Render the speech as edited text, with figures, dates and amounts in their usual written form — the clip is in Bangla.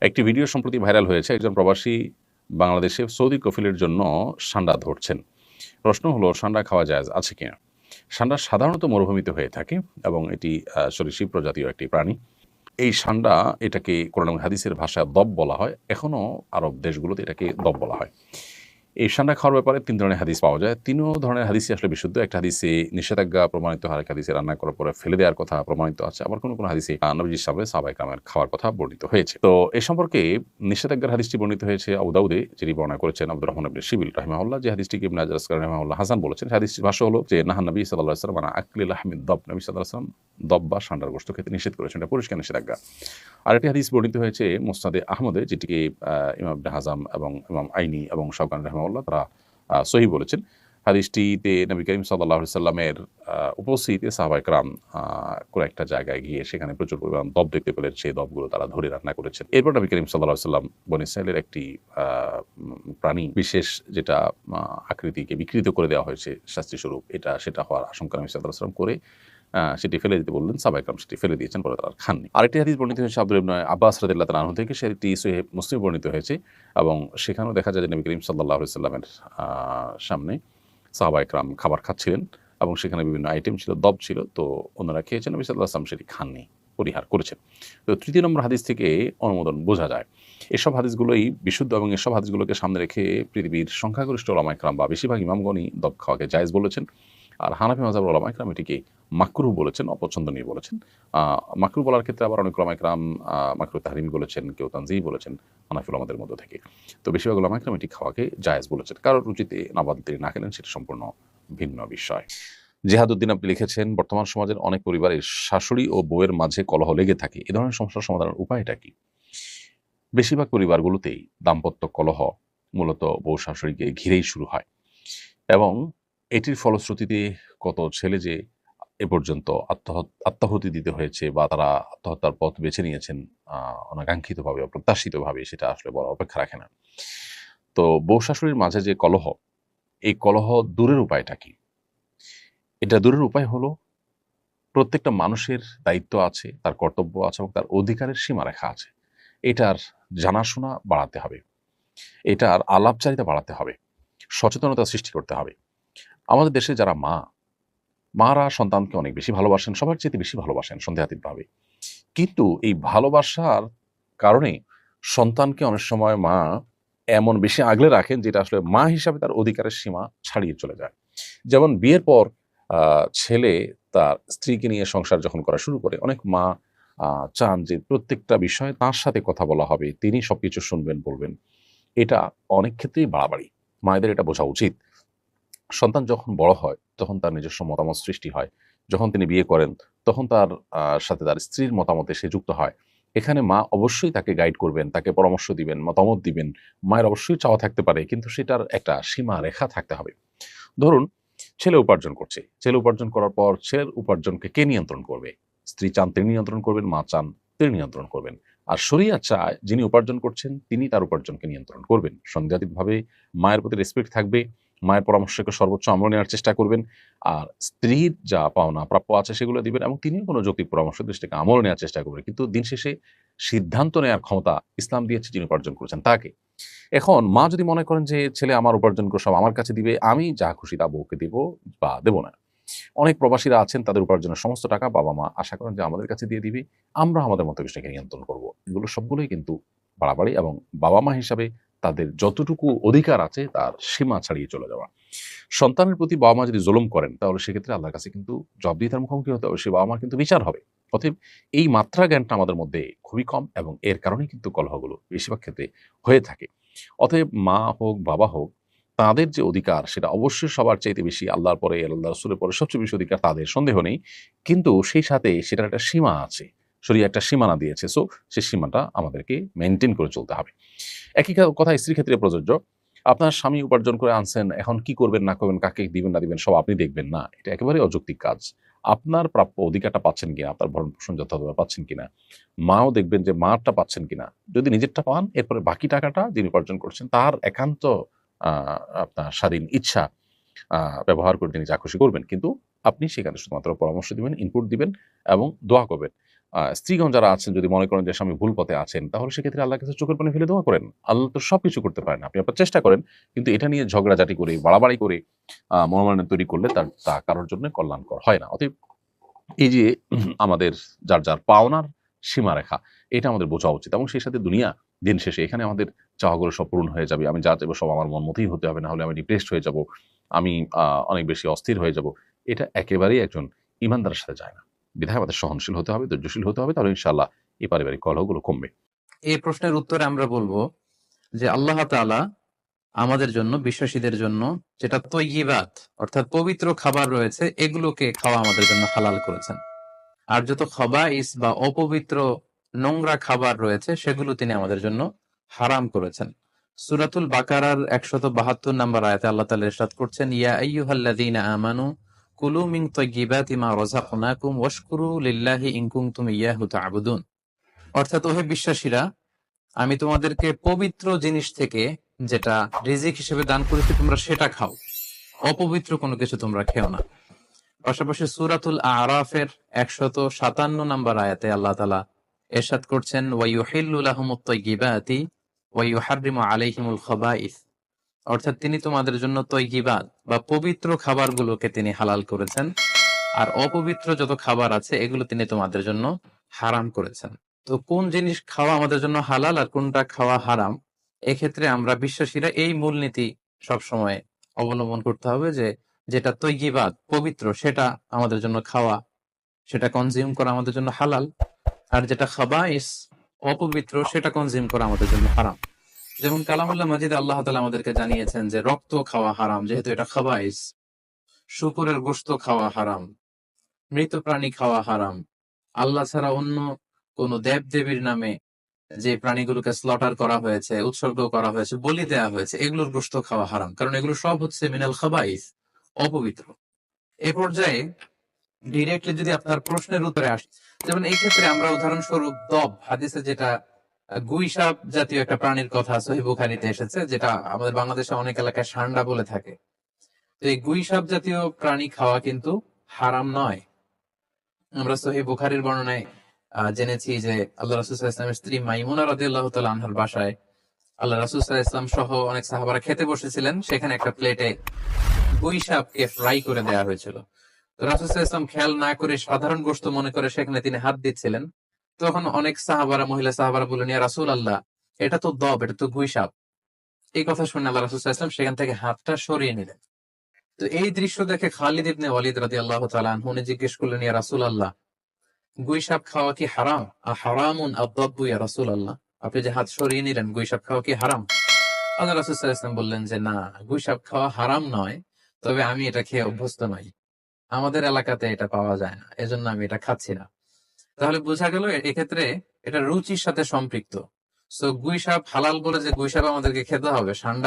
একটি ভিডিও সম্প্রতি ভাইরাল হয়েছে। একজন প্রবাসী বাংলাদেশে সৌদি কফিলের জন্য সান্ডা ধরছেন। প্রশ্ন হলো সান্ডা খাওয়া জায়েজ আছে কিনা? সান্ডা সাধারণত মরুভূমিতে হয়ে থাকে এবং এটি সরীসৃপ প্রজাতীয় একটি প্রাণী। এই সান্ডা এটাকে কোরআন এবং হাদিসের ভাষায় দব বলা হয়। এখনো আরব দেশগুলোতে এটাকে দব বলা হয়। এই সান্ডা খাওয়ার ব্যাপারে ৩ ধরনের হাদিস পাওয়া যায়। ৩ ধরনের হাদিসই আসলে বিশুদ্ধ। একটা হাদিসে নিষেধাজ্ঞা প্রমাণিত হয়, আরেক হাদিসে রান্না করার পরে ফেলে দেওয়ার কথা প্রমাণিত আছে। আবার কোনো হাদিসে নবীজির সামনে সাহাবায়ে কেরামের খাওয়ার কথা বর্ণিত হয়েছে। তো এ সম্পর্কে নিষেধাজ্ঞার হাদিসটি বর্ণিত হয়েছে আবু দাউদে, যিনি বর্ণনা করেছেন আব্দুর রহমান ইবনে শিবিল রাহিমাহুল্লাহ, যে হাদিসটিকে ইবনে হাজার আসকালানি রাহিমাহুল্লাহ হাসান বলেছেন। হাদিসটির ভাষ্য হলো যে নাহান নবী সাল্লাল্লাহু আলাইহি ওয়াসাল্লাম আন আকলি লাহমিদ দব, নবী সাল্লাল্লাহু আলাইহি ওয়াসাল্লাম দব বা ষাঁড়ার গোশত খেতে নিষেধ করেছেন। এটা পরিষ্কার নিষেধাজ্ঞা। আরেকটি হাদিস বর্ণিত হয়েছে মুসনাদে আহমদে, যেটিকে ইমাম ইবনে হাজাম এবং ইমাম আইনি এবং শাওকানি রাহিমাহুল্লাহ তারা সহিহ বলেছেন। হাদিসটিতে নবী করিম সাল্লাল্লাহু আলাইহি সাল্লামের উপস্থিতিতে সাহাবায়ে কেরাম কোনো একটা জায়গায় গিয়ে সেখানে প্রচুর পরিমাণ দব দেখতে পেলেন। সেই দবগুলো তারা ধরে রান্না করেছেন। এরপর নবী করিম সাল্লাল্লাহু আলাইহি সাল্লাম বনী ইসরাঈলের একটি প্রাণী বিশেষ, যেটা আকৃতিকে বিকৃত করে দেওয়া হয়েছে শাস্তিস্বরূপ, সেটা হওয়ার আশঙ্কা নবী সাল্লাল্লাহু আলাইহি সাল্লাম করে সেটি ফেলে দিতে বললেন। সাহাবায়ে কেরাম সেটি ফেলে দিয়েছেন, পরে তারা আর খাননি। আরেকটি হাদিস বর্ণিত হয়েছে আব্দুল্লাহ ইবনে আব্বাস রাদিয়াল্লাহু তাআলা আনহু থেকে, সেটি সহিহ মুসলিমে বর্ণিত হয়েছে এবং সেখানেও দেখা যায় যে নবী করিম সাল্লাল্লাহু আলাইহি সাল্লামের সামনে সাহাবায়ে কেরাম খাবার খাচ্ছিলেন এবং সেখানে বিভিন্ন আইটেম ছিল, দব ছিল। তো অন্যরা খেয়েছেন, নবী সাল্লাল্লাহু আলাইহি ওয়াসাল্লাম সেটি খাননি, পরিহার করেছেন। তো ৩য় নম্বর হাদিস থেকে অনুমোদন বোঝা যায়। এসব হাদিসগুলোই বিশুদ্ধ এবং এসব হাদিসগুলোকে সামনে রেখে পৃথিবীর সংখ্যাগরিষ্ঠ ওলামায়ে কেরাম বা বেশিরভাগ ইমামগণই দব খাওয়াকে জায়েজ বলেছেন। আর হানাফি মাযহাবের ওলামায়ে কেরাম এটিকে মাকরুহ বলেছেন, অপছন্দনীয় বলেছেন। মাকরুহ বলার ক্ষেত্রে আবার অনেক ওলামায়ে কেরাম মাকরুহ তাহরিমি বলেছেন, কেউ তানজিহ বলেছেন হানাফি ওলামাদের মধ্য থেকে। তো বেশিরভাগ ওলামায়ে কেরাম এটি খাওয়াকে জায়েজ বলেছেন। কারোর রুচিতে না বাদলে তিনি না খেলেন, সেটা সম্পূর্ণ ভিন্ন বিষয়। জেহাদউদ্দিন আপনি লিখেছেন, বর্তমান সমাজের অনেক পরিবারে শাশুড়ি ও বউয়ের মাঝে কলহ লেগে থাকে। এ ধরনের সমস্যার সমাধানের উপায়টা কি? বেশিরভাগ পরিবারগুলোতেই দাম্পত্য কলহ মূলত বউ শাশুড়িকে ঘিরেই শুরু হয় এবং এটির ফলশ্রুতিতে কত ছেলে যে এ পর্যন্ত আত্মাহুতি দিতে হয়েছে বা তারা আত্মহত্যার পথ বেছে নিয়েছেন অনাকাঙ্ক্ষিতভাবে, অপ্রত্যাশিতভাবে, সেটা আসলে বলার অপেক্ষা রাখে না। তো বউ শাশুড়ির মাঝে যে কলহ, এই কলহ দূরের উপায়টা কি? এটা দূরের উপায় হলো, প্রত্যেকটা মানুষের দায়িত্ব আছে, তার কর্তব্য আছে এবং তার অধিকারের সীমারেখা আছে। এটার জানাশোনা বাড়াতে হবে, এটার আলাপচারিতা বাড়াতে হবে, সচেতনতা সৃষ্টি করতে হবে। আমাদের দেশে যারা মারা সন্তানকে অনেক বেশি ভালোবাসেন, সবার চাইতে বেশি ভালোবাসেন সন্দেহাতীতভাবে। কিন্তু এই ভালোবাসার কারণে সন্তানকে অনেক সময় মা এমন বেশি আগলে রাখেন, যেটা আসলে মা হিসাবে তার অধিকারের সীমা ছাড়িয়ে চলে যায়। যেমন বিয়ের পর ছেলে তার স্ত্রীকে নিয়ে সংসার যখন করা শুরু করে, অনেক মা চান যে প্রত্যেকটা বিষয়ে তার সাথে কথা বলা হবে, তিনি সবকিছু শুনবেন, বলবেন। এটা অনেক ক্ষেত্রেই বাড়াবাড়ি। মায়েদের এটা বোঝা উচিত। সন্তান যখন বড় হয়, তখন তার নিজস্ব মতামত সৃষ্টি হয়। যখন তিনি বিয়ে করেন, তখন তার সাথে তার স্ত্রীর মতামতে সে যুক্ত হয়। এখানে মা অবশ্যই তাকে গাইড করবেন, তাকে পরামর্শ দিবেন, মতামত দিবেন। মায়ের অবশ্যই চাওয়া থাকতে পারে, কিন্তু সেটার একটা সীমারেখা থাকতে হবে। ধরুন, ছেলে উপার্জন করছে। ছেলে উপার্জন করার পর ছেলের উপার্জনকে কে নিয়ন্ত্রণ করবে? স্ত্রী চান তিনি নিয়ন্ত্রণ করবেন, মা চান তিনি নিয়ন্ত্রণ করবেন। আর শরিয়াত চায় যিনি উপার্জন করছেন তিনি তার উপার্জনকে নিয়ন্ত্রণ করবেন। সন্দেহাতীতভাবে মায়ের প্রতি রেসপেক্ট থাকবে, মায়ের পরামর্শকে সর্বোচ্চ আমল নেওয়ার চেষ্টা করবেন। আর স্ত্রীর যা পাওনা প্রাপ্য আছে সেগুলো দিবেন এবং তিনিও কোনো যৌক্তিক পরামর্শ দিয়ে সেটাকে আমল নেওয়ার চেষ্টা করবেন। কিন্তু দিন শেষে সিদ্ধান্ত নেওয়ার ক্ষমতা ইসলাম দিয়েছে যিনি উপার্জন করেছেন তাকে। এখন মা যদি মনে করেন যে ছেলে আমার উপার্জন করে সব আমার কাছে দিবে, আমি যা খুশি তা বউকে দিব বা দেব না। অনেক প্রবাসীরা আছেন, তাদের উপার্জনের সমস্ত টাকা বাবা-মা আশা করেন যে আমাদের কাছে দিয়ে দিবে। আমরা আমাদের মতো বিষয়টাকে নিয়ন্ত্রণ করব। এগুলো সবগুলোই কিন্তু বাড়াবাড়ি এবং বাবা-মা হিসাবে তাদের যতটুকু অধিকার আছে তার সীমা ছাড়িয়ে চলে যাওয়া। সন্তানের প্রতি বাবা-মা যদি জুলুম করেন, তাহলে সেক্ষেত্রে আল্লাহর কাছে কিন্তু জবাবদিহিতার মুখোমুখি হতে হবে। সে বাবা-মার কিন্তু বিচার হবে। অতএব এই মাত্রা জ্ঞানটা আমাদের মধ্যে খুবই কম এবং এর কারণেই কিন্তু কলহগুলো বেশিরভাগ ক্ষেত্রে হয়ে থাকে। অতএব মা হোক, বাবা হোক, তাদের যে অধিকার সেটা অবশ্যই সবার চাইতে বেশি, আল্লাহর পরে, আল্লাহ রাসূলের পরে সবচেয়ে বেশি অধিকার তাদের, সন্দেহ নেই। কিন্তু সেই সাথে সেটার একটা সীমা আছে। শরীয়ত একটা সীমানা দিয়েছে। সো সেই সীমাটা আমাদেরকে মেইনটেইন করে চলতে হবে। একই কথা স্ত্রীর ক্ষেত্রে প্রযোজ্য। আপনার স্বামী উপার্জন করে আনছেন, এখন কি করবেন না করবেন, কাকে দিবেন না দিবেন সব আপনি দেখবেন না। এটা একেবারেই অযৌক্তিক কাজ। আপনার প্রাপ্য অধিকারটা পাচ্ছেন কিনা, আপনার ভরণ-পোষণ যথাযথভাবে পাচ্ছেন কিনা, মাও দেখবেন যে মারটা পাচ্ছেন কিনা। যদি নিজেরটা পান, এরপরে বাকি টাকাটা যিনি উপার্জন করছেন তার একান্ত আ আপনার স্বাধীন ইচ্ছা আ ব্যবহার করে তিনি যা খুশি করবেন। কিন্তু আপনি সেখানে শুধুমাত্র পরামর্শ দিবেন, ইনপুট দিবেন এবং দোয়া করবেন। স্ত্রীগণ যারা আছেন যদি মনে করেন যে স্বামী ভুল পথে আছেন, তাহলে সেক্ষেত্রে আল্লাহর কাছে চোখের পানি ফেলে দোয়া করেন। আল্লাহ তো সবকিছু করতে পারেন। আপনি আপনার চেষ্টা করেন। কিন্তু এটা নিয়ে ঝগড়াঝাটি করে, বাড়াবাড়ি করে মনোমালিন্য তৈরি করলে তা কারোর জন্য কল্যাণকর হয় না। অতএব এই যে আমাদের যার পাওনার সীমারেখা, এটা আমাদের বোঝা উচিত এবং সেই সাথে দুনিয়া দিন শেষে এখানে আমাদের চাওয়াগুলো সব পূরণ হয়ে যাবে। আমি যা চাইবো সব আমার মন মতোই হতে হবে, না হলে আমি ডিপ্রেসড হয়ে যাব। আমি অনেক বেশি অস্থির হয়ে যাব। এটা একেবারেই একজন ঈমানদারের সাথে যায় না। বিধায় আমাদের সহনশীল হতে হবে, ধৈর্যশীল হতে হবে, তাহলে ইনশাআল্লাহ এই পারিবারিক কলহগুলো কমবে। এই প্রশ্নের উত্তরে আমরা বলবো যে আল্লাহ তাআলা আমাদের জন্য, বিশ্বাসীদের জন্য যেটা তয়্যিবাত অর্থাৎ পবিত্র খাবার রয়েছে, এগুলোকে খাওয়া আমাদের জন্য হালাল করেছেন। আর যত খবাইস বা অপবিত্র নোংরা খাবার রয়েছে সেগুলো তিনি আমাদের জন্য হারাম করেছেন। সূরাতুল বাকারার ১৭২ নম্বর আয়াতে আল্লাহ তাআলা ইরশাদ করছেন, ইয়া আইয়ুহাল্লাযীনা আমানু কুলু মিন তাইয়্যিবাতি মা রাযাকনাকুম ওয়াশকুরু লিল্লাহি ইন কুনতুম ইয়াহু তা'বুদুন। অর্থাৎ ওহে বিশ্বাসীরা, আমি তোমাদেরকে পবিত্র জিনিস থেকে যেটা রিজিক হিসেবে দান করেছি তোমরা সেটা খাও, অপবিত্র কোনো কিছু তোমরা খেও না। পাশাপাশি সূরাতুল আরাফের ১৫৭ নম্বর আয়াতে আল্লাহ তাআলা ইরশাদ করছেন, ওয়া ইউহিল্লু লাহুমুত তাইয়্যিবাতি ওয়া ইউহাররিমু আলাইহিমুল খাবাইস। অর্থাৎ তিনি তোমাদের জন্য তয়্যিবাত বা পবিত্র খাবারগুলোকে তিনি হালাল করেছেন, আর অপবিত্র যত খাবার আছে এগুলো তিনি তোমাদের জন্য হারাম করেছেন। তো কোন জিনিস খাওয়া আমাদের জন্য হালাল আর কোনটা খাওয়া হারাম, এক্ষেত্রে আমরা বিশ্বাসীরা এই মূলনীতি সবসময় অবলম্বন করতে হবে যে যেটা তয়্যিবাত পবিত্র সেটা আমাদের জন্য খাওয়া, সেটা কনজিউম করা আমাদের জন্য হালাল, আর যেটা খাবাইস অপবিত্র সেটা কনজিউম করা আমাদের জন্য হারাম। যেমন কালামুল্লাহ মাজিদ আল্লাহ তাআলা আমাদেরকে জানিয়েছেন যে রক্ত খাওয়া হারাম, যেহেতু এটা খাবাইস। শুকরের গোশত খাওয়া হারাম, মৃত প্রাণী খাওয়া হারাম, আল্লাহ ছাড়া অন্য কোন দেব দেবীর নামে যে প্রাণীগুলোকে স্লটার করা হয়েছে, উৎসর্গ করা হয়েছে, বলি দেয়া হয়েছে, এগুলোর গোশত খাওয়া হারাম, কারণ এগুলো সব হচ্ছে মিনাল খাবাইস, অপবিত্র। এ পর্যায়ে ডিরেক্টলি যদি আপনার প্রশ্নের উত্তরে আসি, যেমন এই ক্ষেত্রে আমরা উদাহরণস্বরূপ দব, হাদিসে যেটা গুইসাপ জাতীয় একটা প্রাণীর কথা সহিহ বুখারীতে এসেছে, যেটা আমাদের বাংলাদেশে অনেক এলাকায় ষান্ডা বলে থাকে। তো এই গুইসাপ জাতীয় প্রাণী খাওয়া কিন্তু হারাম নয়। আমরা সহিহ বুখারীর বর্ণনায় জেনেছি যে আল্লাহ রাসূল সাল্লাল্লাহু আলাইহি ওয়াসাল্লামের স্ত্রী মাইমুনা রাদিয়াল্লাহু তাআলা আনহার বাসায় আল্লাহ রাসূল সাল্লাল্লাহু আলাইহি ওয়াসাল্লাম সহ অনেক সাহাবারা খেতে বসেছিলেন। সেখানে একটা প্লেটে গুইসাপকে ফ্রাই করে দেওয়া হয়েছিল। তো রাসূল সাল্লাল্লাহু আলাইহি ওয়াসাল্লাম খেয়াল না করে সাধারণ গোশত মনে করে সেখানে তিনি হাত দিচ্ছিলেন। তখন অনেক সাহাবারা, মহিলা সাহাবারা বললেন, ইয়া রাসূলুল্লাহ, এটা তো দব, এটা তো গুইসাপ। এই কথা শুনে আল্লাহ রাসূল সাল্লাল্লাহু আলাইহি ওয়াসাল্লাম সেখান থেকে হাতটা সরিয়ে নিলেন। তো এই দৃশ্য দেখে খালিদ ইবনে ওয়ালিদ রাদিয়াল্লাহু তাআলা আনহু জিজ্ঞেস করলেন, ইয়া রাসূলুল্লাহ, গুইসাপ খাওয়া কি হারাম? হারামুন আদ-দাব্বু ইয়া রাসূলুল্লাহ, আপনি যে হাত সরিয়ে নিলেন, গুইসাপ খাওয়া কি হারাম? আল্লাহ রাসূল সাল্লাল্লাহু আলাইহি ওয়াসাল্লাম বললেন যে না, গুইসাপ খাওয়া হারাম নয়, তবে আমি এটা খেয়ে অভ্যস্ত নই, আমাদের এলাকাতে এটা পাওয়া যায় না, এজন্য আমি এটা খাচ্ছি না। তাহলে বোঝা গেল এক্ষেত্রে এটা রুচির সাথে সম্পৃক্ত। সো গুইসাপ হালাল বলে যে গুইসাপ আমাদেরকে খেতে হবে, ষান্ডা